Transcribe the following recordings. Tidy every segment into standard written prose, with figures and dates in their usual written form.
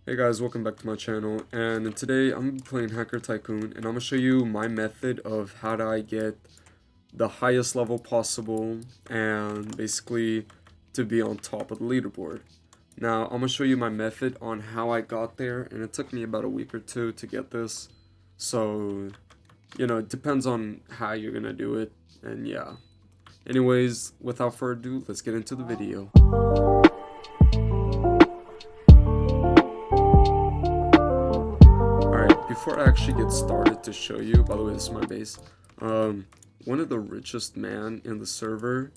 Hey guys, welcome back to my channel, and today I'm playing Hacker Tycoon, and I'm going to show you my method of how do I get the highest level possible, and basically to be on top of the leaderboard. Now, I'm going to show you my method on how I got there, and it took me about a week or two to get this, so, it depends on how you're going to do it, and yeah. Anyways, without further ado, let's get into the video. Before I actually get started to show you, by the way, this is my base. One of the richest man in the server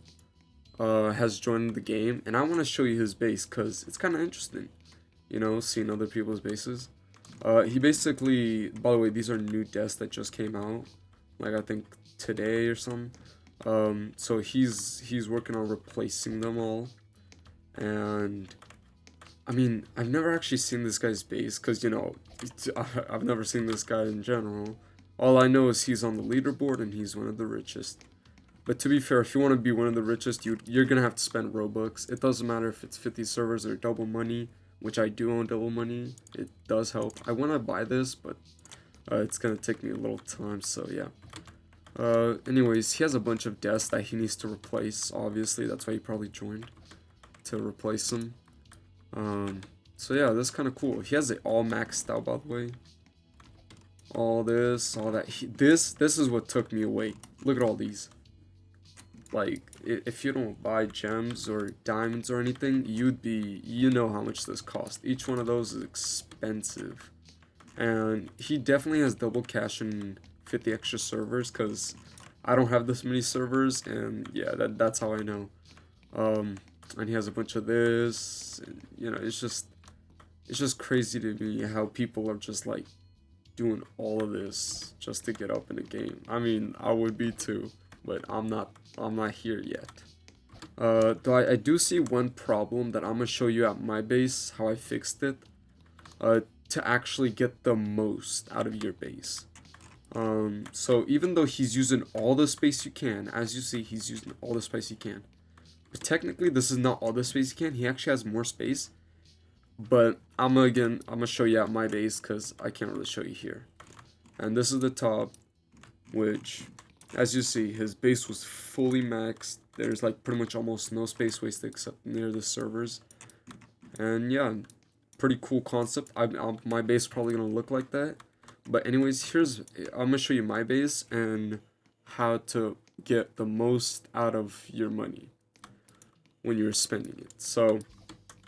has joined the game, and I want to show you his base because it's kind of interesting, seeing other people's bases. He basically, by the way, these are new desks that just came out, like I think today or something. So he's working on replacing them all, and I mean, I've never actually seen this guy's base, because, I've never seen this guy in general. All I know is he's on the leaderboard, and he's one of the richest. But to be fair, if you want to be one of the richest, you're going to have to spend Robux. It doesn't matter if it's 50 servers or double money, which I do own double money. It does help. I want to buy this, but it's going to take me a little time, so yeah. Anyways, he has a bunch of desks that he needs to replace, obviously. That's why he probably joined, to replace them. So yeah, that's kind of cool. He has it all maxed out, by the way. All this, all that. This is what took me away. Look at all these. Like, if you don't buy gems or diamonds or anything, you know how much this costs. Each one of those is expensive. And he definitely has double cash in 50 extra servers, because I don't have this many servers, and yeah, that's how I know. And he has a bunch of this, and, it's just crazy to me how people are just like doing all of this just to get up in a game. I mean, I would be too, but I'm not here yet. Though I do see one problem that I'm gonna show you at my base, how I fixed it, to actually get the most out of your base. So even though he's using all the space you can, as you see, he's using all the space he can. But technically, this is not all the space he can. He actually has more space. But I'm gonna show you at my base, because I can't really show you here. And this is the top, which, as you see, his base was fully maxed. There's like pretty much almost no space wasted except near the servers. And yeah, pretty cool concept. My base is probably gonna look like that. But anyways, I'm gonna show you my base and how to get the most out of your money when you're spending it. So,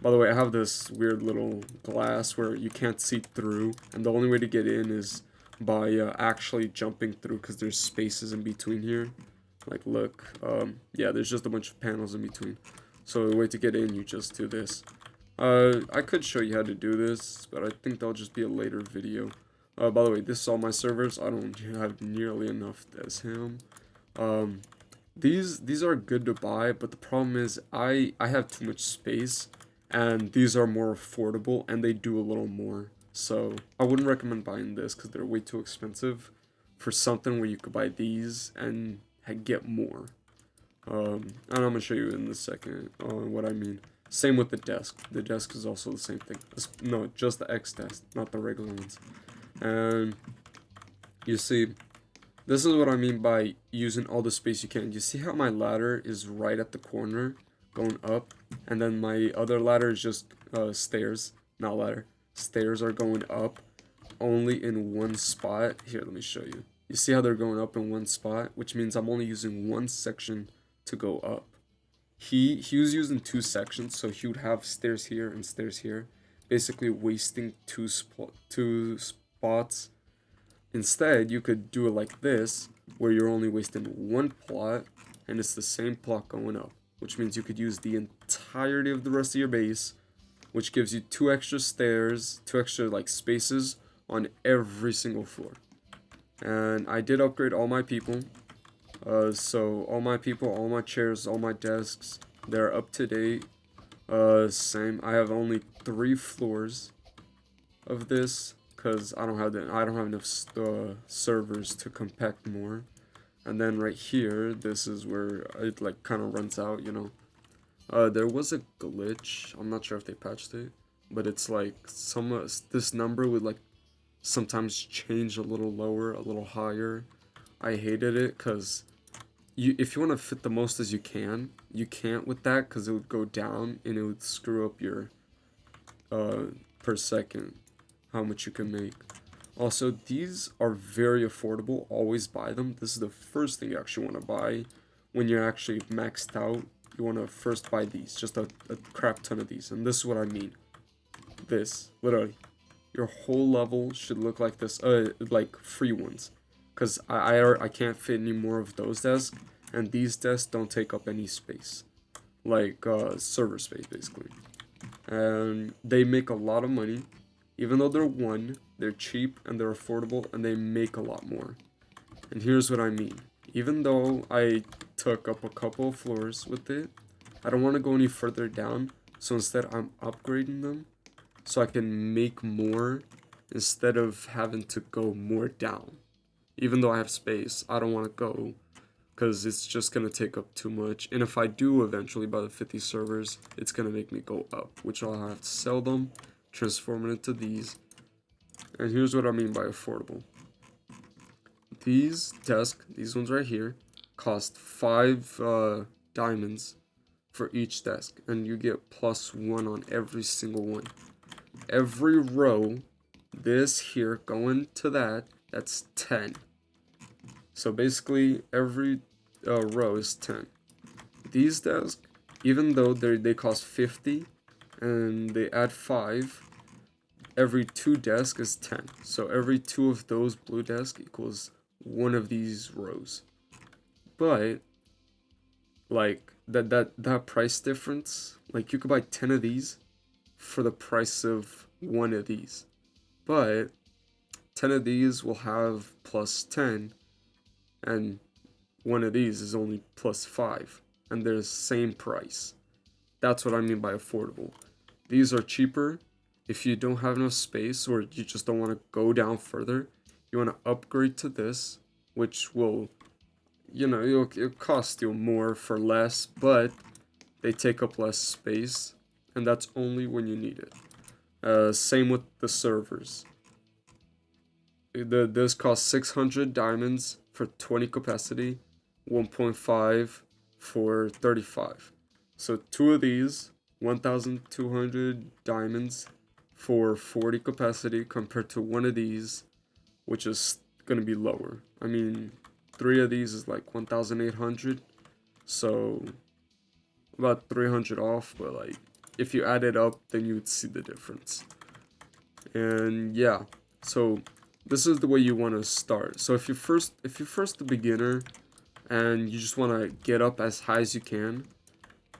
by the way, I have this weird little glass where you can't see through, and the only way to get in is by actually jumping through, because there's spaces in between here. Like, look, yeah, there's just a bunch of panels in between. So the way to get in, you just do this. I could show you how to do this, but I think that'll just be a later video. By the way, this is all my servers. I don't have nearly enough as him. These are good to buy, but the problem is I have too much space, and these are more affordable, and they do a little more. So I wouldn't recommend buying this, because they're way too expensive for something where you could buy these and get more. And I'm gonna show you in a second what I mean. Same with the desk. The desk is also the same thing. No, just the X desk, not the regular ones. And you see, this is what I mean by using all the space you can. You see how my ladder is right at the corner, going up, and then my other ladder is just stairs, not ladder. Stairs are going up only in one spot. Here, let me show you. You see how they're going up in one spot, which means I'm only using one section to go up. He was using two sections, so he would have stairs here and stairs here, basically wasting two spots. Instead, you could do it like this, where you're only wasting one plot, and it's the same plot going up, which means you could use the entirety of the rest of your base, which gives you two extra stairs, two extra like spaces on every single floor. And I did upgrade all my people. So all my people, all my chairs, all my desks, they're up to date. Same. I have only 3 floors of this, because I don't have enough servers to compact more. And then right here, this is where it like kind of runs out, There was a glitch. I'm not sure if they patched it, but it's like this number would like sometimes change a little lower, a little higher. I hated it because if you want to fit the most as you can, you can't with that because it would go down and it would screw up your per second how much you can make. Also, these are very affordable. Always buy them. This is the first thing you actually want to buy when you're actually maxed out. You want to first buy these, just a crap ton of these. And this is what I mean. This, literally, your whole level should look like this, like free ones. Because I can't fit any more of those desks, and these desks don't take up any space. Like, server space, basically. And they make a lot of money. Even though they're cheap and they're affordable, and they make a lot more. And here's what I mean. Even though I took up a couple of floors with it, I don't want to go any further down. So instead, I'm upgrading them so I can make more instead of having to go more down. Even though I have space, I don't want to go because it's just going to take up too much. And if I do eventually buy the 50 servers, it's going to make me go up, which I'll have to sell them, transform it into these. And here's what I mean by affordable. These ones right here, cost 5 diamonds for each desk, and you get +1 on every single one. Every row, this here going to that, that's 10. So basically, every row is 10. These desks, even though they cost 50, and they add 5, every 2 desks is 10. So every 2 of those blue desks equals 1 of these rows. But like that price difference, like you could buy 10 of these for the price of 1 of these. But 10 of these will have +10, and 1 of these is only +5, and they're the same price. That's what I mean by affordable. These are cheaper. If you don't have enough space or you just don't want to go down further, you want to upgrade to this, which will, it'll cost you more for less, but they take up less space, and that's only when you need it. Same with the servers. This costs 600 diamonds for 20 capacity, 1.5 for 35. So 2 of these, 1,200 diamonds for 40 capacity compared to 1 of these, which is going to be lower. I mean, 3 of these is like 1,800, so about 300 off, but like if you add it up, then you would see the difference. And yeah, so this is the way you want to start. So if you're first a beginner and you just want to get up as high as you can,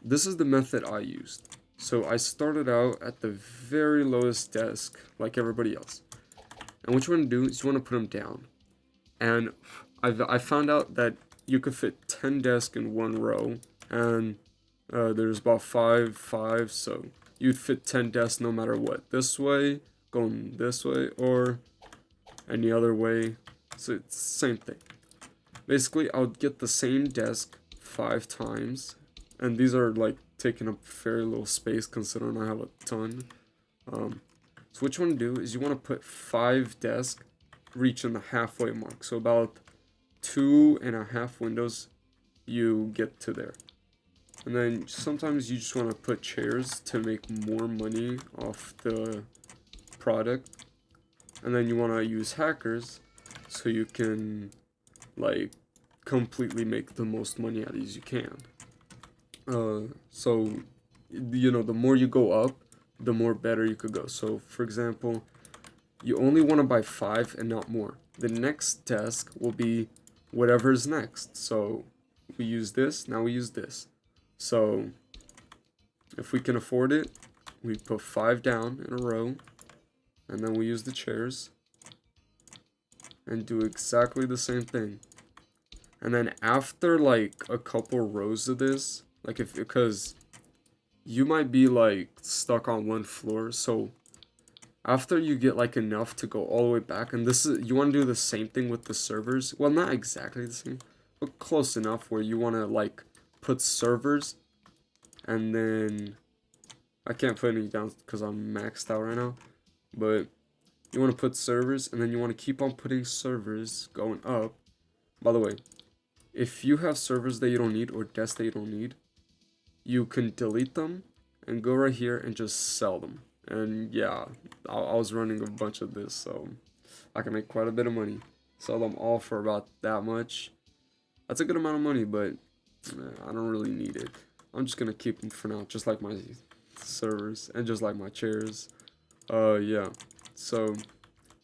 this is the method I used. So I started out at the very lowest desk, like everybody else. And what you want to do is you want to put them down. And I found out that you could fit 10 desks in one row, and there's about 5, so you'd fit 10 desks no matter what. This way, going this way, or any other way. So it's the same thing. Basically, I would get the same desk 5 times, and these are like taking up very little space considering I have a ton. So what you want to do is you want to put 5 desks reaching the halfway mark. So about 2.5 windows you get to there. And then sometimes you just want to put chairs to make more money off the product. And then you want to use hackers so you can like completely make the most money out of these you can. So the more you go up, the more better you could go. So for example, you only want to buy 5 and not more. The next desk will be whatever is next. So we use this, now we use this. So if we can afford it, we put 5 down in a row, and then we use the chairs and do exactly the same thing. And then after like a couple rows of this, like because you might be like stuck on one floor, so after you get like enough to go all the way back, and you want to do the same thing with the servers. Well, not exactly the same, but close enough where you want to like put servers, and then I can't put any down because I'm maxed out right now. But you want to put servers, and then you want to keep on putting servers going up. By the way, if you have servers that you don't need or desks that you don't need, you can delete them and go right here and just sell them. And yeah, I was running a bunch of this, so I can make quite a bit of money. Sell them all for about that much. That's a good amount of money, but I don't really need it. I'm just gonna keep them for now, just like my servers and just like my chairs. Yeah. So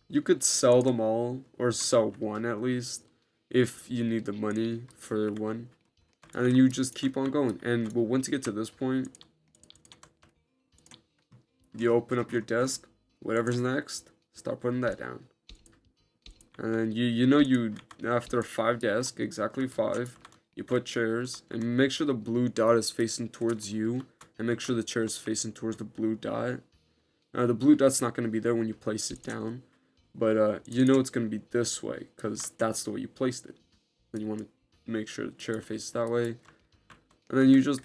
you could sell them all, or sell one at least, if you need the money for one. And then you just keep on going. And well, once you get to this point, you open up your desk, whatever's next, start putting that down. And then you after 5 desks, exactly 5, you put chairs, and make sure the blue dot is facing towards you, and make sure the chair is facing towards the blue dot. The blue dot's not going to be there when you place it down, but you know it's going to be this way, because that's the way you placed it. Then you want to make sure the chair faces that way, and then you just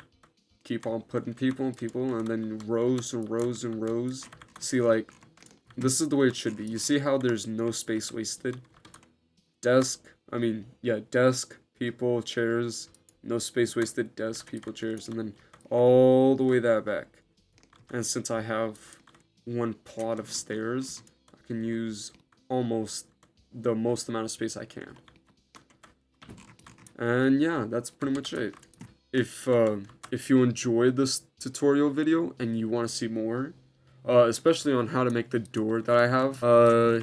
keep on putting people and people, and then rows and rows and rows. See, like, this is the way it should be. You see how there's no space wasted? Desk, people, chairs, no space wasted, desk, people, chairs, and then all the way that back. And since I have one plot of stairs, I can use almost the most amount of space I can. And yeah, that's pretty much it. If you enjoyed this tutorial video and you want to see more, especially on how to make the door that I have,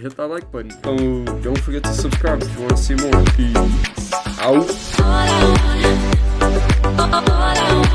hit that like button. Oh, don't forget to subscribe if you want to see more. Peace out.